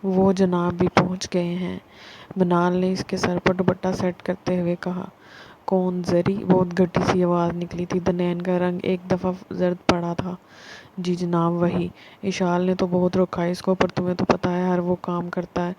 وہ جناب بھی پہنچ گئے ہیں۔ منال نے اس کے سر پر دوپٹہ سیٹ کرتے ہوئے کہا۔ کون زری؟ بہت گھٹی سی آواز نکلی تھی۔ دنین کا رنگ ایک دفعہ زرد پڑا تھا۔ جی جناب وہی۔ اشال نے تو بہت روکا اس کو، پر تمہیں تو پتہ ہے ہر وہ کام کرتا ہے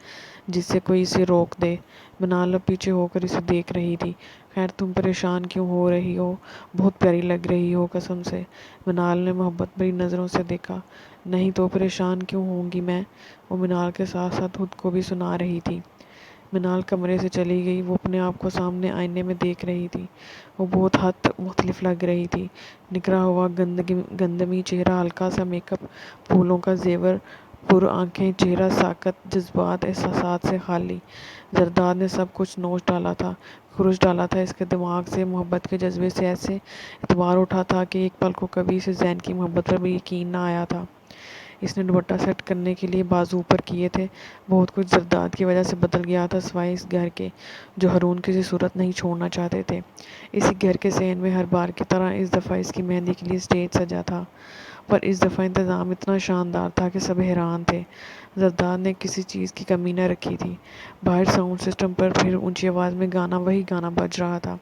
جس سے کوئی اسے روک دے۔ منال اب پیچھے ہو کر اسے دیکھ رہی تھی۔ خیر تم پریشان کیوں ہو رہی ہو؟ بہت پیاری لگ رہی ہو قسم سے۔ منال نے محبت بھری نظروں سے دیکھا۔ نہیں تو پریشان کیوں ہوں گی میں؟ وہ منال کے ساتھ ساتھ خود کو بھی سنا رہی تھی۔ منال کمرے سے چلی گئی۔ وہ اپنے آپ کو سامنے آئینے میں دیکھ رہی تھی۔ وہ بہت حد تک مختلف لگ رہی تھی۔ نکھرا ہوا گندمی چہرہ، ہلکا سا میک اپ، پھولوں کا زیور، پر آنکھیں چہرہ، ساکت، جذبات، احساسات سے خالی۔ زرداد نے سب کچھ نوچ ڈالا تھا، کھرچ ڈالا تھا اس کے دماغ سے۔ محبت کے جذبے سے ایسے اعتبار اٹھا تھا کہ ایک پل کو کبھی اسے زین کی محبت پر بھی یقین نہ آیا تھا۔ اس نے دوپٹہ سیٹ کرنے کے لیے بازو اوپر کیے تھے۔ بہت کچھ زرداد کی وجہ سے بدل گیا تھا سوائے اس گھر کے، جو ہارون کسی صورت نہیں چھوڑنا چاہتے تھے۔ اسی گھر کے صحن میں ہر بار کی طرح اس دفعہ اس کی مہندی کے لیے اسٹیج سجا تھا، پر اس دفعہ انتظام اتنا شاندار تھا کہ سب حیران تھے۔ زرداد نے کسی چیز کی کمی نہ رکھی تھی۔ باہر ساؤنڈ سسٹم پر پھر اونچی آواز میں وہی گانا بج رہا تھا۔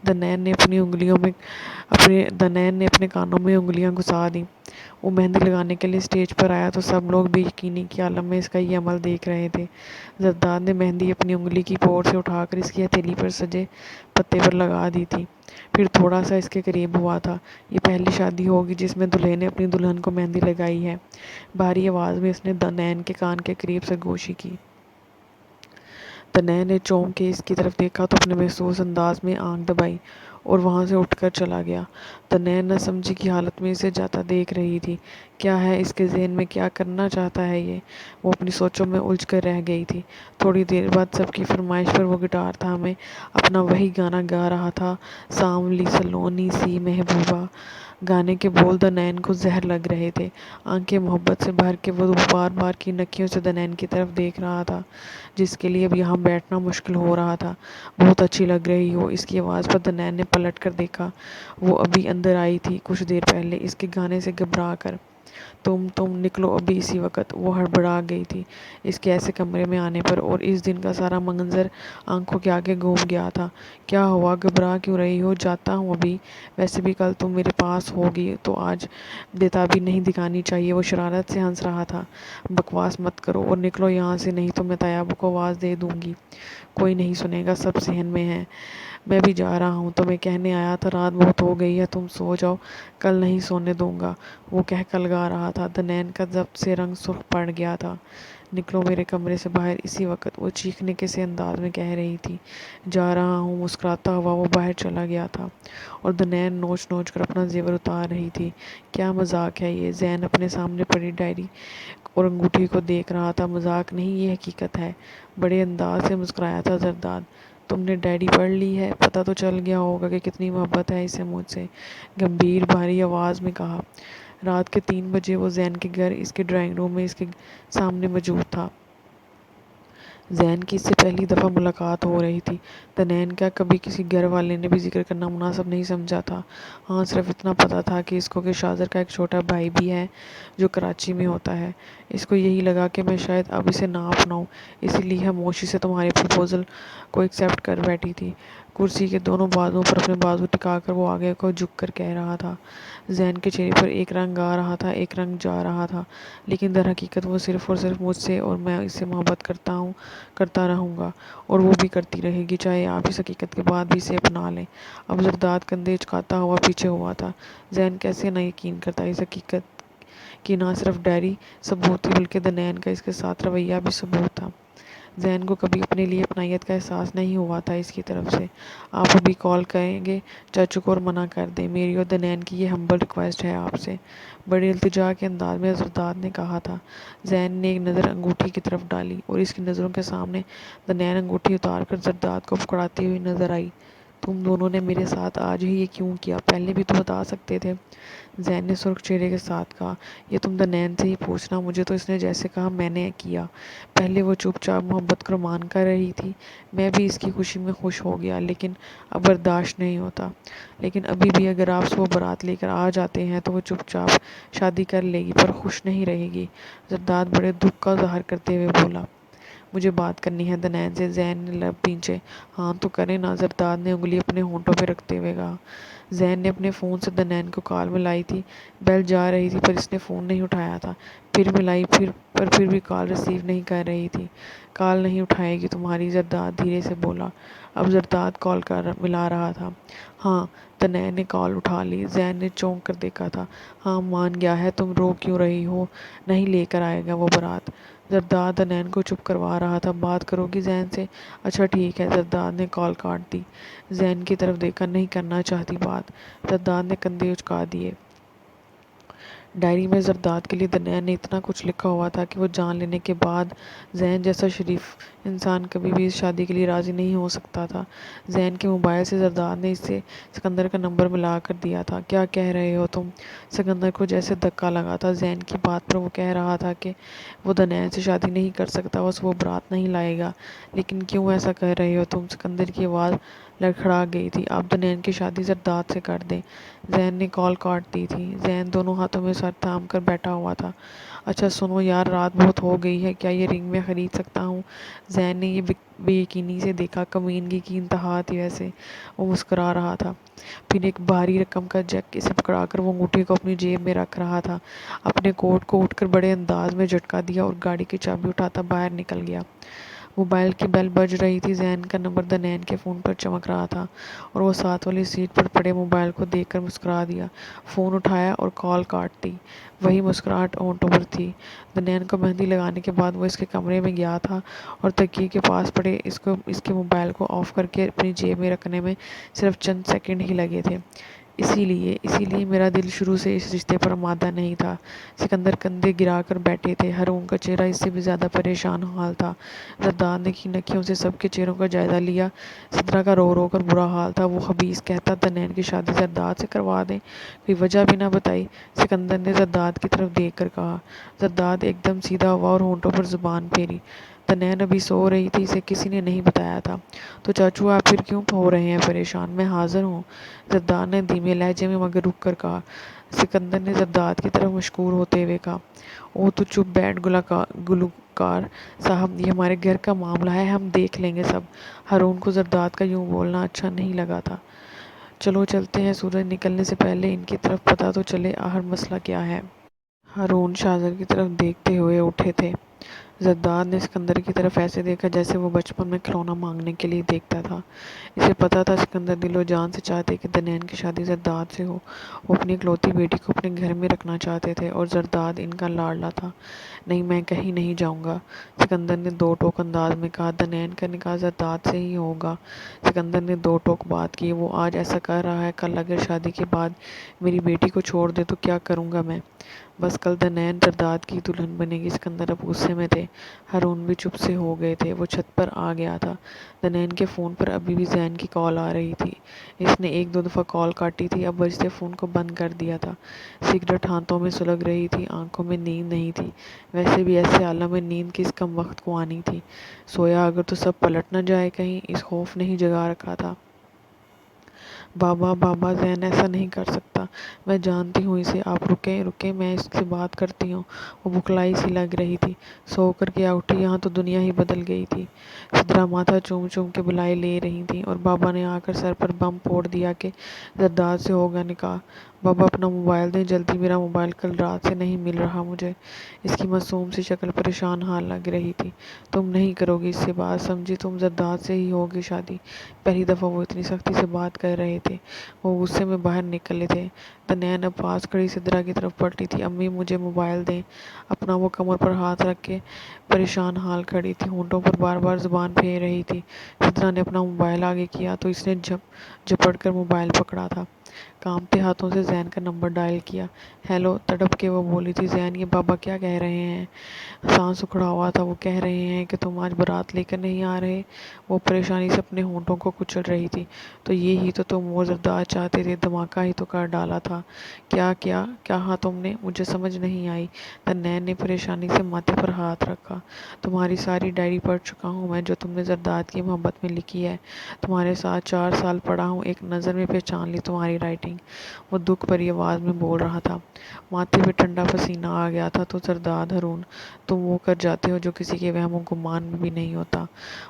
دنین نے اپنے کانوں میں انگلیاں گھسا دیں۔ وہ مہندی لگانے کے لیے اسٹیج پر آیا تو سب لوگ بے یقینی کے عالم میں اس کا یہ عمل دیکھ رہے تھے۔ زرداد نے مہندی اپنی انگلی کی پور سے اٹھا کر اس کی ہتھیلی پر سجے پتے پر لگا دی تھی، پھر تھوڑا سا اس کے قریب ہوا تھا۔ یہ پہلی شادی ہوگی جس میں دلہے نے اپنی دلہن کو مہندی لگائی ہے۔ بھاری آواز میں اس نے دنین کے کان کے قریب سرگوشی کی۔ دنین نے چونک کے اس کی طرف دیکھا تو اپنے محسوس انداز میں آنکھ دبائی اور وہاں سے اٹھ کر چلا گیا۔ دنین نہ سمجھی کی حالت میں اسے جاتا دیکھ رہی تھی۔ کیا ہے اس کے ذہن میں؟ کیا کرنا چاہتا ہے یہ؟ وہ اپنی سوچوں میں الجھ کر رہ گئی تھی۔ تھوڑی دیر بعد سب کی فرمائش پر وہ گٹار تھامے اپنا وہی گانا گا رہا تھا، سانولی سلونی سی محبوبہ۔ گانے کے بول دنین کو زہر لگ رہے تھے۔ آنکھیں محبت سے بھر کے وہ بار بار کی نکھیوں سے دنین کی طرف دیکھ رہا تھا، جس کے لیے اب یہاں بیٹھنا مشکل ہو رہا تھا۔ بہت اچھی لگ رہی ہو، اس کی آواز پر دنین نے پلٹ کر دیکھا۔ وہ ابھی اندر آئی تھی کچھ دیر پہلے، اس کے گانے سے گھبرا کر۔ تم نکلو ابھی اسی وقت۔ وہ ہڑبڑا گئی تھی اس کے ایسے کمرے میں آنے پر، اور اس دن کا سارا منظر آنکھوں کے آگے گھوم گیا تھا۔ کیا ہوا؟ گھبرا کیوں رہی ہو؟ جاتا ہوں ابھی۔ ویسے بھی کل تم میرے پاس ہوگی تو آج بےتابی نہیں دکھانی چاہیے۔ وہ شرارت سے ہنس رہا تھا۔ بکواس مت کرو اور نکلو یہاں سے، نہیں تو میں طیابہ کو آواز دے دوں گی۔ کوئی نہیں سنے گا، سب صحن میں ہیں۔ میں بھی جا رہا ہوں، تمہیں کہنے آیا تھا۔ رات بہت ہو گئی ہے، تم سو جاؤ، کل نہیں سونے دوں گا۔ وہ کہلگا رہا تھا۔ دنین کا ضبط سے رنگ سرخ پڑ گیا تھا۔ نکلو میرے کمرے سے باہر اسی وقت، وہ چیخنے کے سے انداز میں کہہ رہی تھی۔ جا رہا ہوں، مسکراتا ہوا وہ باہر چلا گیا تھا، اور دنین نوچ نوچ کر اپنا زیور اتار رہی تھی۔ کیا مذاق ہے یہ؟ زین اپنے سامنے پڑی ڈائری اور انگوٹھی کو دیکھ رہا تھا۔ مذاق نہیں، یہ حقیقت ہے۔ بڑے انداز سے مسکرایا تھا زرداد۔ تم نے ڈائری پڑھ لی ہے؟ پتہ تو چل گیا ہوگا کہ کتنی محبت ہے اسے مجھ سے، گمبھیر بھاری آواز میں کہا۔ رات کے 3 بجے وہ زین کے گھر اس کے ڈرائنگ روم میں اس کے سامنے موجود تھا۔ زین کی اس سے پہلی دفعہ ملاقات ہو رہی تھی۔ دنین کا کبھی کسی گھر والے نے بھی ذکر کرنا مناسب نہیں سمجھا تھا۔ ہاں صرف اتنا پتہ تھا کہ اس کو کہ شاذر کا ایک چھوٹا بھائی بھی ہے جو کراچی میں ہوتا ہے۔ اس کو یہی لگا کہ میں شاید اب اسے نہ اپناؤں، اسی لیے خاموشی سے تمہارے پرپوزل کو ایکسپٹ کر بیٹھی تھی۔ کرسی کے دونوں بازوؤں پر اپنے بازو ٹکا کر وہ آگے کو جھک کر کہہ رہا تھا۔ زین کے چہرے پر ایک رنگ آ رہا تھا، ایک رنگ جا رہا تھا، لیکن در حقیقت وہ صرف اور صرف مجھ سے اور میں اس سے محبت کرتا رہوں گا، اور وہ بھی کرتی رہے گی، چاہے آپ اس حقیقت کے بعد بھی اسے اپنا لیں۔ اب زرداد کندھے اچکاتا ہوا پیچھے ہوا تھا۔ زین کیسے نہ یقین کرتا؟ اس حقیقت کی نہ صرف ڈائری ثبوت تھی بلکہ دنین کا اس کے ساتھ رویہ بھی ثبوت تھا۔ زین کو کبھی اپنے لیے اپنائیت کا احساس نہیں ہوا تھا اس کی طرف سے۔ آپ ابھی کال کریں گے چاچو کو اور منع کر دیں، میری اور دنین کی یہ ہمبل ریکویسٹ ہے آپ سے، بڑی التجا کے انداز میں زرداد نے کہا تھا۔ زین نے ایک نظر انگوٹھی کی طرف ڈالی اور اس کی نظروں کے سامنے دنین انگوٹھی اتار کر زرداد کو پکڑاتی ہوئی نظر آئی۔ تم دونوں نے میرے ساتھ آج ہی یہ کیوں کیا؟ پہلے بھی تو بتا سکتے تھے۔ زین نے سرخ چہرے کے ساتھ کہا، یہ تم دنین سے ہی پوچھنا، مجھے تو اس نے جیسے کہا میں نے کیا۔ پہلے وہ چپ چاپ محبت کو مان کر رہی تھی، میں بھی اس کی خوشی میں خوش ہو گیا، لیکن اب برداشت نہیں ہوتا۔ لیکن ابھی بھی اگر آپ صبح بارات لے کر آ جاتے ہیں تو وہ چپ چاپ شادی کر لے گی، پر خوش نہیں رہے گی۔ زرداد بڑے دکھ کا اظہار کرتے ہوئے بولا، مجھے بات کرنی ہے دنین سے۔ زین نے لب بھینچے۔ ہاں تو کریں نا، زرداد نے انگلی اپنے ہونٹوں پہ رکھتے ہوئے کہا۔ زین نے اپنے فون سے دنین کو کال ملائی تھی، بیل جا رہی تھی پر اس نے فون نہیں اٹھایا تھا۔ پھر ملائی پر پھر بھی کال ریسیو نہیں کر رہی تھی۔ کال نہیں اٹھائے گی تمہاری، زرداد دھیرے سے بولا۔ اب زرداد کال ملا رہا تھا۔ ہاں، دنین نے کال اٹھا لی۔ زین نے چونک کر دیکھا تھا۔ ہاں مان گیا ہے، تم رو کیوں رہی ہو؟ نہیں لے کر آئے گا وہ بارات۔ زرداد دنین کو چپ کروا رہا تھا۔ بات کرو گی زین سے؟ اچھا ٹھیک ہے۔ زرداد نے کال کاٹ دی۔ زین کی طرف دیکھا، نہیں کرنا چاہتی بات۔ زرداد نے کندھے اچکا دیے۔ ڈائری میں زرداد کے لیے دنین نے اتنا کچھ لکھا ہوا تھا کہ وہ جان لینے کے بعد زین جیسا شریف انسان کبھی بھی اس شادی کے لیے راضی نہیں ہو سکتا تھا۔ زین کے موبائل سے زرداد نے اسے سکندر کا نمبر ملا کر دیا تھا۔ کیا کہہ رہے ہو تم؟ سکندر کو جیسے دھکا لگا تھا زین کی بات پر۔ وہ کہہ رہا تھا کہ وہ دنین سے شادی نہیں کر سکتا، بس وہ بارات نہیں لائے گا۔ لیکن کیوں ایسا کہہ رہے ہو تم؟ سکندر کی آواز لڑکھڑا گئی تھی۔ آپ دنین کی شادی زرداد سے کر دیں۔ زین نے کال کاٹ دی تھی۔ زین دونوں ہاتھوں میں سر تھام کر بیٹھا ہوا تھا۔ اچھا سنو یار، رات بہت ہو گئی ہے، کیا یہ رنگ میں خرید سکتا ہوں؟ زین نے یہ بے یقینی سے دیکھا، کمینگی کی انتہا تھی ویسے۔ وہ مسکرا رہا تھا۔ پھر ایک بھاری رقم کا چیک اسے پکڑا کر وہ انگوٹھی کو اپنی جیب میں رکھ رہا تھا۔ اپنے کوٹ کو اٹھ کر بڑے انداز میں جھٹکا دیا اور گاڑی کی چابی اٹھاتا باہر نکل گیا۔ موبائل کی بیل بج رہی تھی۔ زین کا نمبر دنین کے فون پر چمک رہا تھا اور وہ ساتھ والی سیٹ پر پڑے موبائل کو دیکھ کر مسکرا دیا۔ فون اٹھایا اور کال کاٹ دی۔ وہی مسکراہٹ ہونٹوں پر تھی۔ دنین کو مہندی لگانے کے بعد وہ اس کے کمرے میں گیا تھا اور تکیے کے پاس پڑے اس کے موبائل کو آف کر کے اپنی جیب میں رکھنے میں صرف چند سیکنڈ ہی لگے تھے۔ اسی لیے میرا دل شروع سے اس رشتے پر آمادہ نہیں تھا۔ سکندر کندھے گرا کر بیٹھے تھے۔ ہارون کا چہرہ اس سے بھی زیادہ پریشان حال تھا۔ زرداد نے کھین آنکھوں سے سب کے چہروں کا جائزہ لیا۔ سدرا کا رو رو کر برا حال تھا۔ وہ خبیث کہتا دنین کی شادی زرداد سے کروا دیں، کوئی وجہ بھی نہ بتائی۔ سکندر نے زرداد کی طرف دیکھ کر کہا۔ زرداد ایک دم سیدھا ہوا اور ہونٹوں پر زبان پھیری۔ دنین ابھی سو رہی تھی، اسے کسی نے نہیں بتایا تھا۔ تو چاچو آپ پھر کیوں ہو رہے ہیں پریشان؟ میں حاضر ہوں، زرداد نے دھیمے لہجے میں مگر رک کر کہا۔ سکندر نے زرداد کی طرف مشکور ہوتے ہوئے کہا، او تو چپ بیٹھ گلوکار صاحب، یہ ہمارے گھر کا معاملہ ہے، ہم دیکھ لیں گے سب۔ ہارون کو زرداد کا یوں بولنا اچھا نہیں لگا تھا۔ چلو چلتے ہیں، سورج نکلنے سے پہلے ان کی طرف پتہ تو چلے آخر مسئلہ کیا ہے۔ ہارون شاہزادے کی طرف دیکھتے ہوئے اٹھے تھے۔ زرداد نے سکندر کی طرف ایسے دیکھا جیسے وہ بچپن میں کھلونا مانگنے کے لیے دیکھتا تھا۔ اسے پتہ تھا سکندر دل و جان سے چاہتے کہ دنین کی شادی زرداد سے ہو۔ وہ اپنی اکلوتی بیٹی کو اپنے گھر میں رکھنا چاہتے تھے اور زرداد ان کا لاڈلا تھا۔ نہیں، میں کہیں نہیں جاؤں گا، سکندر نے دو ٹوک انداز میں کہا۔ دنین کا نکاح زرداد سے ہی ہوگا۔ سکندر نے دو ٹوک بات کی۔ وہ آج ایسا کر رہا ہے، کل اگر شادی کے بعد میری بیٹی کو چھوڑ دے تو کیا کروں گا میں؟ بس کل دنین زرداد کی دلہن بنے گی۔ سکندر اب غصے میں تھے۔ ہارون بھی چپ سے ہو گئے تھے۔ وہ چھت پر آ گیا تھا۔ دنین کے فون پر ابھی بھی زین کی کال آ رہی تھی۔ اس نے ایک دو دفعہ کال کاٹی تھی، اب بجتے فون کو بند کر دیا تھا۔ سگریٹ ہاتھوں میں سلگ رہی تھی، آنکھوں میں نیند نہیں تھی۔ ویسے بھی ایسے عالم میں نیند کس کم وقت کو آنی تھی؟ سویا اگر تو سب پلٹ نہ جائے کہیں، اس خوف نے ہی جگا رکھا تھا۔ بابا زین ایسا نہیں کر سکتا، میں جانتی ہوں اسے، آپ رکیں میں اس سے بات کرتی ہوں۔ وہ بکھلائی سی لگ رہی تھی۔ سو کر کیا اٹھی، یہاں تو دنیا ہی بدل گئی تھی۔ سدرا ماتھا چوم چوم کے بلائے لے رہی تھیں اور بابا نے آ کر سر پر بم پھوڑ دیا کہ زرداد سے ہوگا نکاح۔ بابا اپنا موبائل دیں جلدی، میرا موبائل کل رات سے نہیں مل رہا مجھے۔ اس کی معصوم سی شکل پریشان حال لگ رہی تھی۔ تم نہیں کرو گی اس سے بات، سمجھی؟ تم زرداد سے ہی ہوگی شادی۔ پہلی دفعہ وہ اتنی سختی سے بات کر رہے تھے۔ وہ غصے میں باہر نکلے تھے۔ دنین اب پاس کھڑی سدرا کی طرف پلٹی تھی۔ امی مجھے موبائل دیں۔ اپنا وہ کمر پر ہاتھ رکھ کے پریشان حال کھڑی تھی، ہونٹوں پر بار بار زبان پھیر رہی تھی۔ سدرا نے اپنا موبائل آگے کیا تو اس نے جھپٹ کر موبائل پکڑا تھا۔ کانپتے ہاتھوں سے زین کا نمبر ڈائل کیا۔ ہیلو، تڑپ کے وہ بولی تھی۔ زین، یہ بابا کیا کہہ رہے ہیں؟ سانس اکھڑا ہوا تھا۔ وہ کہہ رہے ہیں کہ تم آج بارات لے کر نہیں آ رہے۔ وہ پریشانی سے اپنے ہونٹوں کو کچل رہی تھی۔ تو یہی تو تم اور زرداد چاہتے تھے، دھماکہ ہی تو کر ڈالا تھا۔ کیا کیا کہا تم نے؟ مجھے سمجھ نہیں آئی۔ تنین نے پریشانی سے ماتھے پر ہاتھ رکھا۔ تمہاری ساری ڈائری پڑھ چکا ہوں میں، جو تم نے زرداد کی محبت میں لکھی ہے۔ تمہارے ساتھ 4 سال پڑھا ہوں، ایک نظر میں پہچان لی تمہاری رائٹنگ۔ وہ دکھ بھری آواز میں بول رہا تھا۔ ماتھے پہ ٹھنڈا پسینہ آ گیا تھا۔ تو زرداد ہارون، تم وہ کر جاتے ہو جو کسی کے وہم و گمان میں بھی نہیں ہوتا۔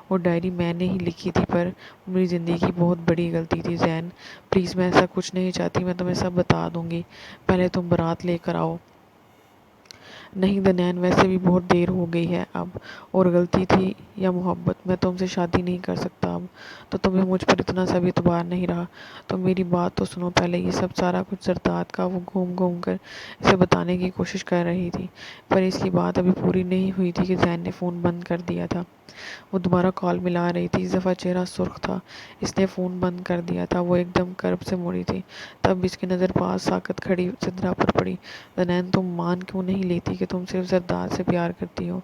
وہ ڈائری میں نے ہی لکھی تھی، پر میری زندگی کی بہت بڑی غلطی تھی۔ زین پلیز، میں ایسا کچھ نہیں چاہتی، میں تمہیں سب بتا دوں گی، پہلے تم بارات لے کر آؤ۔ نہیں دنین، ویسے بھی بہت دیر ہو گئی ہے اب، اور غلطی تھی یا محبت، میں تم سے شادی نہیں کر سکتا اب تو تمہیں مجھ پر اتنا سا بھی اعتبار نہیں رہا۔ تو میری بات تو سنو پہلے۔ یہ سب سارا کچھ زرداد کا وہ گھوم گھوم کر اسے بتانے کی کوشش کر رہی تھی، پر اس کی بات ابھی پوری نہیں ہوئی تھی کہ زین نے فون بند کر دیا تھا۔ وہ دوبارہ کال ملا رہی تھی۔ اس دفعہ چہرہ سرخ تھا۔ اس نے فون بند کر دیا تھا۔ وہ ایک دم کرب سے مڑی تھی، تب اس کی نظر پاس ساکت کھڑی سدرا پر پڑی۔ دنین، تم مان کیوں نہیں لیتی کہ تم صرف زرداد سے پیار کرتی ہو؟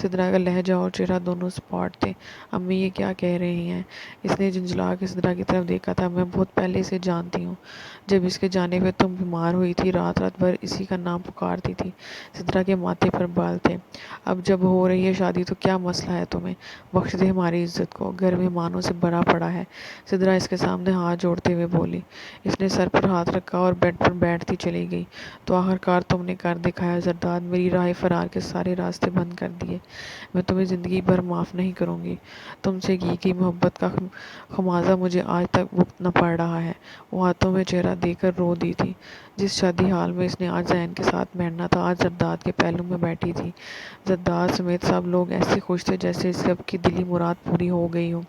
سدرا کا لہجہ اور چہرہ دونوں سپاٹ تھے۔ امی یہ کیا کہہ رہی ہیں؟ اس نے جھنجھلا کے سدرا کی طرف دیکھا تھا۔ میں بہت پہلے سے جانتی ہوں، جب اس کے جانے پہ تم بیمار ہوئی تھی، رات رات بھر اسی کا نام پکارتی تھی۔ سدرا کے ماتھے پر بال تھے۔ اب جب ہو رہی ہے شادی تو کیا مسئلہ ہے تمہیں؟ بخش دے ہماری عزت کو، گھر مہمانوں سے بھرا پڑا ہے۔ سدرا اس کے سامنے ہاتھ جوڑتے ہوئے بولی۔ اس نے سر پر ہاتھ رکھا اور بیڈ پر بیٹھتی چلی گئی۔ تو آخرکار تم نے کر دکھایا زرداد، میری راہ فرار کے سارے راستے بند کر دیے۔ میں تمہیں زندگی بھر معاف نہیں کروں گی۔ تم سے کی گئی محبت کا خمیازہ مجھے آج تک بھگتنا پڑ رہا ہے۔ وہ ہاتھوں میں چہرہ دے کر رو دی تھی۔ جس شادی حال میں اس نے آج زین کے ساتھ بیٹھنا تھا، آج زرداد کے پہلو میں بیٹھی تھی۔ زرداد سمیت سب لوگ ایسے خوش تھے جیسے سب کی دلی مراد پوری ہو گئی ہو۔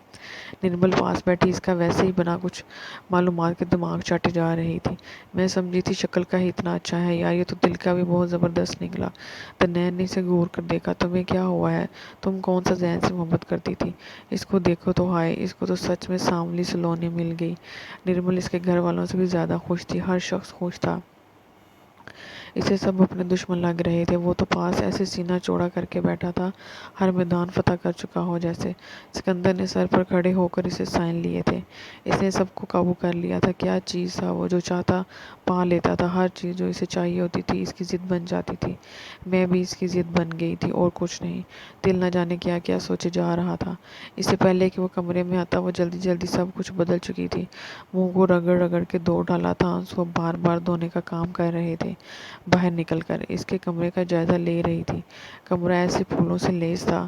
نرمل پاس بیٹھی اس کا ویسے ہی بنا کچھ معلومات کے دماغ چاٹے جا رہی تھی۔ میں سمجھی تھی شکل کا ہی اتنا اچھا ہے، یار یہ تو دل کا بھی بہت زبردست نکلا۔ تنین نے اسے گھور کر دیکھا۔ تمہیں کیا ہوا ہے؟ تم کون سا زین سے محبت کرتی تھی؟ اس کو دیکھو تو، ہائے، اس کو تو سچ میں سانولی سلونی مل گئی۔ نرمل اس کے گھر والوں سے بھی زیادہ خوش تھی، ہر شخص خوش تھا۔ اسے سب اپنے دشمن لگ رہے تھے۔ وہ تو پاس ایسے سینہ چوڑا کر کے بیٹھا تھا، ہر میدان فتح کر چکا ہو جیسے۔ سکندر نے سر پر کھڑے ہو کر اسے سائن لیے تھے۔ اس نے سب کو قابو کر لیا تھا۔ کیا چیز تھا وہ، جو چاہتا پا لیتا تھا؟ ہر چیز جو اسے چاہیے ہوتی تھی اس کی ضد بن جاتی تھی۔ میں بھی اس کی ضد بن گئی تھی، اور کچھ نہیں۔ دل نہ جانے کیا کیا سوچے جا رہا تھا۔ اس سے پہلے کہ وہ کمرے میں آتا، وہ جلدی جلدی سب کچھ بدل چکی تھی۔ منہ کو رگڑ رگڑ کے دھو ڈالا تھا، آنسو بار بار دھونے کا کام کر رہے تھے۔ باہر نکل کر اس کے کمرے کا جائزہ لے رہی تھی۔ کمرہ ایسے پھولوں سے لیس تھا،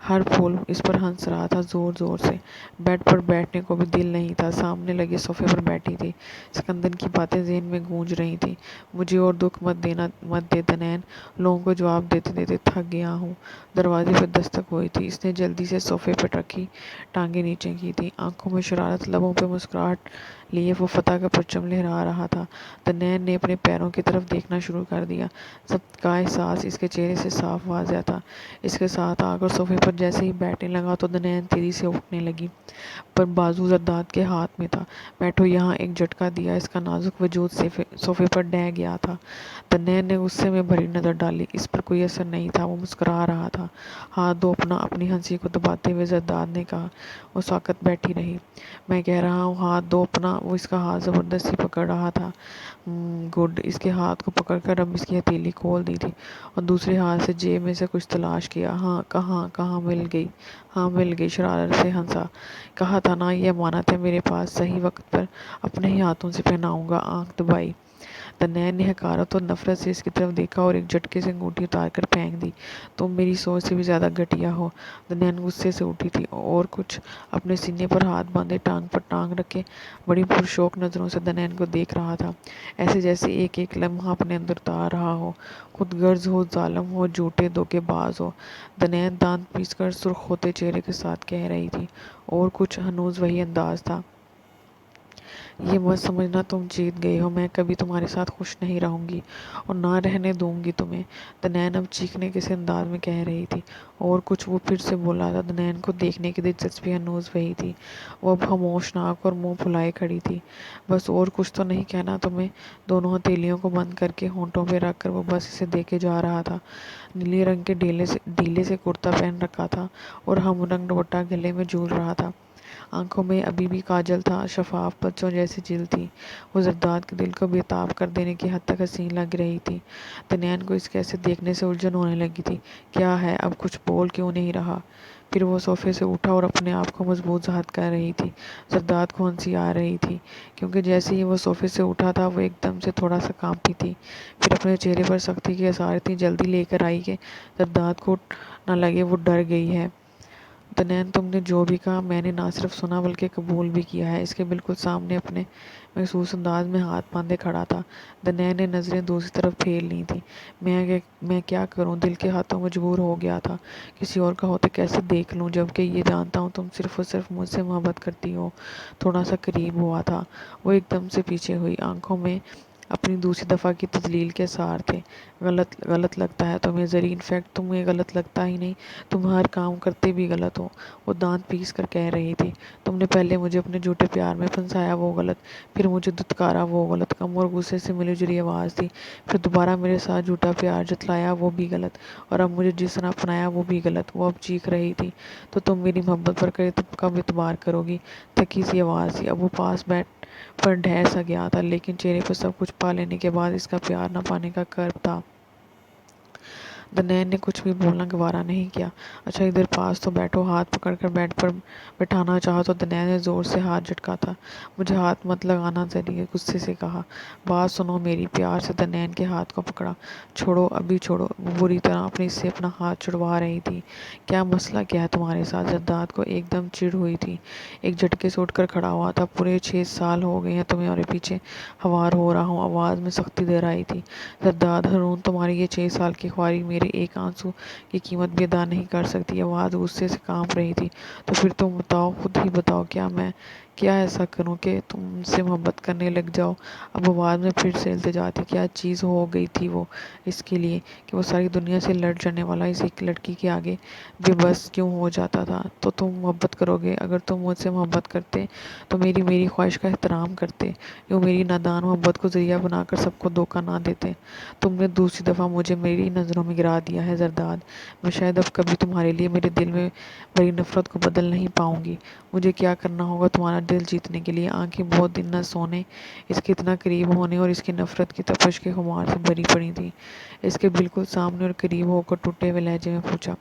ہر پھول اس پر ہنس رہا تھا زور زور سے۔ بیڈ پر بیٹھنے کو بھی دل نہیں تھا، سامنے لگے صوفے پر بیٹھی تھی۔ سکندر کی باتیں ذہن میں گونج رہی تھیں۔ مجھے اور دکھ مت دے دنین، لوگوں کو جواب دیتے دیتے تھک گیا ہوں۔ دروازے پر دستک ہوئی تھی۔ اس نے جلدی سے صوفے پر رکھی ٹانگیں نیچے کی تھیں، آنکھوں میں شرارت، لبوں پہ مسکراہٹ لیے وہ فتح کا پرچم لہرا رہا تھا۔ دنین نے اپنے پیروں کی طرف دیکھنا شروع کر دیا۔ ضبط کا احساس اس کے چہرے سے صاف واضح تھا۔ اس کے ساتھ آ کر صوفے پر جیسے ہی بیٹھنے لگا تو دنین تیزی سے اٹھنے لگی، پر بازو زرداد کے ہاتھ میں تھا۔ بیٹھو یہاں، ایک جھٹکا دیا، اس کا نازک وجود صوفے پر ڈہ گیا تھا۔ دنین نے غصے میں بھری نظر ڈالی۔ اس پر کوئی اثر نہیں تھا، وہ مسکرا رہا تھا۔ ہاتھ دو اپنا، اپنی ہنسی کو دباتے ہوئے زرداد نے کہا۔ وہ ساکت بیٹھی رہی۔ میں کہہ رہا ہوں ہاتھ دو اپنا۔ وہ اس کا ہاتھ زبردستی پکڑ رہا تھا۔ گڈ۔ اس کے ہاتھ کو پکڑ کر اب اس کی ہتھیلی کھول دی تھی، اور دوسرے ہاتھ سے جیب میں سے کچھ تلاش کیا۔ ہاں، کہاں کہاں مل گئی؟ ہاں مل گئی، شرارت سے ہنسا۔ کہا تھا نا یہ امانت ہے میرے پاس، صحیح وقت پر اپنے ہی ہاتھوں سے پہناؤں گا۔ آنکھ دبائی۔ دنین نے حقارت اور نفرت سے اس کی طرف دیکھا اور ایک جھٹکے سے انگوٹھی اتار کر پھینک دی۔ تم میری سوچ سے بھی زیادہ گھٹیا ہو۔ دنین غصے سے اٹھی تھی، اور کچھ اپنے سینے پر ہاتھ باندھے ٹانگ پر ٹانگ رکھے بڑی پرشوق نظروں سے دنین کو دیکھ رہا تھا، ایسے جیسے ایک ایک لمحہ اپنے اندر اتار رہا ہو، خود غرض ہو، ظالم ہو، جھوٹے دھوکے باز ہو۔ دنین دانت پیس کر سرخ ہوتے چہرے کے ساتھ کہہ رہی تھی، اور کچھ ہنوز وہی انداز تھا۔ یہ مت سمجھنا تم جیت گئے ہو، میں کبھی تمہارے ساتھ خوش نہیں رہوں گی اور نہ رہنے دوں گی تمہیں، دنین اب چیخنے کے سے انداز میں کہہ رہی تھی۔ اور کچھ وہ پھر سے بولا تھا۔ دنین کو دیکھنے کی دلچسپی ہنوز وہی تھی، وہ اب خاموش ناک اور منہ پھلائے کھڑی تھی۔ بس اور کچھ تو نہیں کہنا تمہیں؟ دونوں ہتھیلیوں کو بند کر کے ہونٹوں پہ رکھ کر وہ بس اسے دیکھے جا رہا تھا۔ نیلے رنگ کے ڈھیلے سے کرتا پہن رکھا تھا اور ہم رنگ دوپٹہ گلے میں جھول رہا تھا۔ آنکھوں میں ابھی بھی کاجل تھا، شفاف بچوں جیسی جلد تھی، وہ زرداد کے دل کو بےتاب کر دینے کی حد تک حسین لگ رہی تھی۔ دنین کو اس کے ایسے دیکھنے سے الجھن ہونے لگی تھی۔ کیا ہے، اب کچھ بول کیوں نہیں رہا؟ پھر وہ صوفے سے اٹھا اور اپنے آپ کو مضبوط ظاہر کر رہی تھی۔ زرداد کو ہنسی آ رہی تھی، کیونکہ جیسے ہی وہ صوفے سے اٹھا تھا وہ ایک دم سے تھوڑا سا کانپی تھی، پھر اپنے چہرے پر سختی کے آثار اتنی جلدی لے کر آئی کہ زرداد کو نہ لگے وہ ڈر گئی ہے۔ دنین، تم نے جو بھی کہا میں نے نہ صرف سنا بلکہ قبول بھی کیا ہے۔ اس کے بالکل سامنے اپنے مخصوص انداز میں ہاتھ باندھے کھڑا تھا۔ دنین نے نظریں دوسری طرف پھیر لی تھیں۔ میں کیا کروں؟ دل کے ہاتھوں مجبور ہو گیا تھا۔ کسی اور کا ہوتے کیسے دیکھ لوں، جبکہ یہ جانتا ہوں تم صرف اور صرف مجھ سے محبت کرتی ہو۔ تھوڑا سا قریب ہوا تھا۔ وہ ایک دم سے پیچھے ہوئی، آنکھوں میں اپنی دوسری دفعہ کی تذلیل کے آثار تھے۔ غلط لگتا ہے تمہیں زری، انفیکٹ تمہیں غلط لگتا ہی نہیں، تم ہر کام کرتے بھی غلط ہو، وہ دانت پیس کر کہہ رہی تھی۔ تم نے پہلے مجھے اپنے جھوٹے پیار میں پھنسایا، وہ غلط، پھر مجھے دھتکارا، وہ غلط، کم اور غصے سے ملی جلی آواز تھی، پھر دوبارہ میرے ساتھ جھوٹا پیار جتلایا، وہ بھی غلط، اور اب مجھے جس طرح اپنایا وہ بھی غلط۔ وہ اب چیخ رہی تھی۔ تو تم میری محبت پر کب اعتبار کرو گی؟ تھکی سی آواز تھی۔ اب وہ پاس بیٹھ پر ڈھہ سا گیا تھا، لیکن چہرے پر سب کچھ پا لینے کے بعد اس کا پیار نہ پانے کا کرب تھا۔ دنین نے کچھ بھی بولنا گوارا نہیں کیا۔ اچھا ادھر پاس تو بیٹھو، ہاتھ پکڑ کر بیڈ پر بٹھانا چاہو تو دنین نے زور سے ہاتھ جھٹکا تھا۔ مجھے ہاتھ مت لگانا، زری نے غصے سے کہا۔ بات سنو میری، پیار سے دنین کے ہاتھ کو پکڑا۔ چھوڑو، ابھی چھوڑو، وہ بری طرح سے اپنا ہاتھ چھڑوا رہی تھی۔ کیا مسئلہ کیا ہے تمہارے ساتھ؟ زرداد کو ایک دم چڑ ہوئی تھی، ایک جھٹکے سے اٹھ کر کھڑا ہوا تھا۔ پورے 6 سال ہو گئے ہیں تمہارے پیچھے ہوار ہو رہا ہوں، آواز میں سختی دے رہی تھی زرداد۔ ہارون، تمہاری یہ 6 سال کی خواری میرے ایک آنسو کی قیمت بھی ادا نہیں کر سکتی۔ آواز غصے سے کانپ رہی تھی۔ تو پھر تم بتاؤ، خود ہی بتاؤ، کیا ایسا کروں کہ تم سے محبت کرنے لگ جاؤ؟ اب آواز میں پھر سے التجا تھی۔ کیا چیز ہو گئی تھی وہ اس کے لیے کہ وہ ساری دنیا سے لڑ جانے والا اس ایک لڑکی کے آگے بے بس کیوں ہو جاتا تھا؟ تو تم محبت کرو گے؟ اگر تم مجھ سے محبت کرتے تو میری خواہش کا احترام کرتے، یوں میری نادان محبت کو ذریعہ بنا کر سب کو دھوکہ نہ دیتے۔ تم نے دوسری دفعہ مجھے میری نظروں میں گرا دیا ہے زرداد۔ میں شاید اب کبھی تمہارے لیے میرے دل میں بڑی نفرت کو بدل نہیں پاؤں گی۔ مجھے کیا کرنا ہوگا تمہارا دل جیتنے کے لیے؟ آنکھیں بہت دن نہ سونے، اس کے اتنا قریب ہونے اور اس کی نفرت کی تپش کے خمار سے بھری پڑی تھی۔ اس کے بالکل سامنے اور قریب ہو کر ٹوٹے ہوئے لہجے میں پوچھا،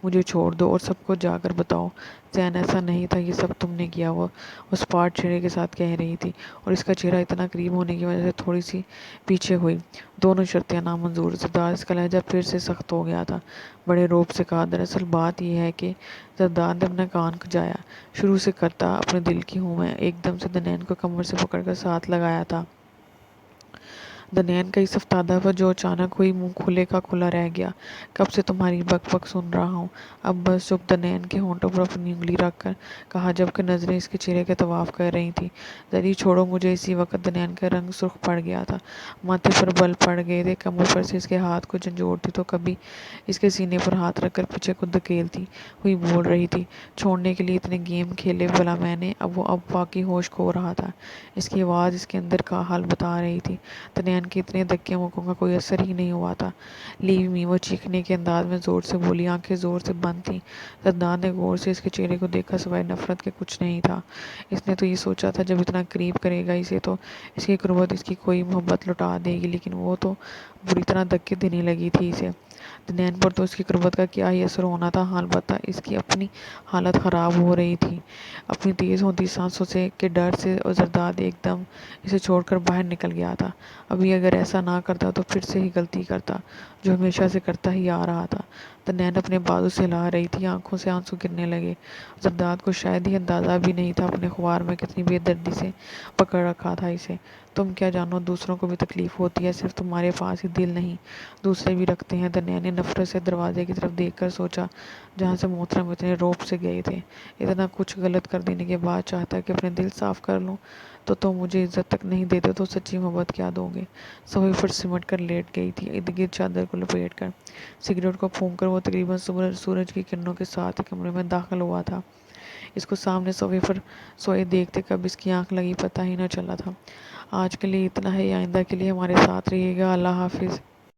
مجھے چھوڑ دو اور سب کو جا کر بتاؤ زین ایسا نہیں تھا، یہ سب تم نے کیا۔ وہ اسپاٹ چہرے کے ساتھ کہہ رہی تھی، اور اس کا چہرہ اتنا قریب ہونے کی وجہ سے تھوڑی سی پیچھے ہوئی۔ دونوں شرطیں نامنظور۔ زرداد، اس کا لہجہ پھر سے سخت ہو گیا تھا، بڑے رعب سے کہا۔ دراصل بات یہ ہے کہ زرداد نے اپنا کان کھجایا۔ شروع سے کرتا اپنے دل کی ہوں میں، ایک دم سے دنین کو کمر سے پکڑ کر ساتھ لگایا تھا۔ دنین کا اس افتادہ پر جو اچانک ہوئی، منہ کھلے کا کھلا رہ گیا۔ کب سے تمہاری بک بک سن رہا ہوں، اب بس چپ۔ دنین کے ہونٹوں پر اپنی انگلی رکھ کر کہا، جبکہ نظریں اس کے چہرے کا طواف کر رہی تھیں۔ زری، چھوڑو مجھے۔ اسی وقت دنین کا رنگ سرخ پڑ گیا تھا، ماتھے پر بل پڑ گئے تھے، کمر پر سے اس کے ہاتھ کو جھنجھوڑتی تو کبھی اس کے سینے پر ہاتھ رکھ کر پیچھے کو دھکیلتی ہوئی بول رہی تھی، چھوڑنے کے لیے اتنے گیم کھیلے بھلا میں نے؟ وہ اب واقعی ہوش کھو رہا تھا۔ اس کی آواز اس کے اندر کا حال بتا رہی تھی۔ دنین کے اتنے دھکے موقعوں کا کوئی اثر ہی نہیں ہوا تھا۔ لیو می، وہ چیخنے کے انداز میں زور سے بولی، آنکھیں زور سے بند تھیں۔ زرداد نے غور سے اس کے چہرے کو دیکھا، سوائے نفرت کے کچھ نہیں تھا۔ اس نے تو یہ سوچا تھا جب اتنا قریب کرے گا اسے تو اس کی قربت اس کی کوئی محبت لوٹا دے گی، لیکن وہ تو بری طرح دھکے دینے لگی تھی اسے۔ دنین پر تو اس کی قربت کا کیا ہی اثر ہونا تھا، ہاں البتہ اس کی اپنی حالت خراب ہو رہی تھی۔ اپنی تیز ہوتی سانسوں کے ڈر سے زرداد ایک دم اسے چھوڑ کر باہر نکل گیا تھا۔ ابھی اگر ایسا نہ کرتا تو پھر سے ہی غلطی کرتا، جو ہمیشہ سے کرتا ہی آ رہا تھا۔ تنین اپنے بازو سے ہلا رہی تھی، آنکھوں سے آنسو گرنے لگے۔ زرداد کو شاید ہی اندازہ بھی نہیں تھا اپنے خوار میں کتنی بے دردی سے پکڑ رکھا تھا اسے۔ تم کیا جانو دوسروں کو بھی تکلیف ہوتی ہے، صرف تمہارے پاس ہی دل نہیں دوسرے بھی رکھتے ہیں۔ تنین نے نفرت سے دروازے کی طرف دیکھ کر سوچا جہاں سے محترم اتنے روب سے گئے تھے۔ اتنا کچھ غلط کر دینے کے بعد چاہتا کہ اپنے دل صاف کر لوں، تو تم مجھے عزت تک نہیں دیتے تو سچی محبت کیا دو گے؟ صفائی پر سمٹ کر لیٹ گئی تھی، ارد گرد چادر کو لپیٹ کر۔ سگریٹ کو پھونک کر وہ تقریباً سورج کی کرنوں کے ساتھ ہی کمرے میں داخل ہوا تھا۔ اس کو سامنے صفحے پر سوئے دیکھتے کب اس کی آنکھ لگی پتہ ہی نہ چلا تھا۔ آج کے لیے اتنا ہے، آئندہ کے لیے ہمارے ساتھ رہیے گا۔ اللہ حافظ۔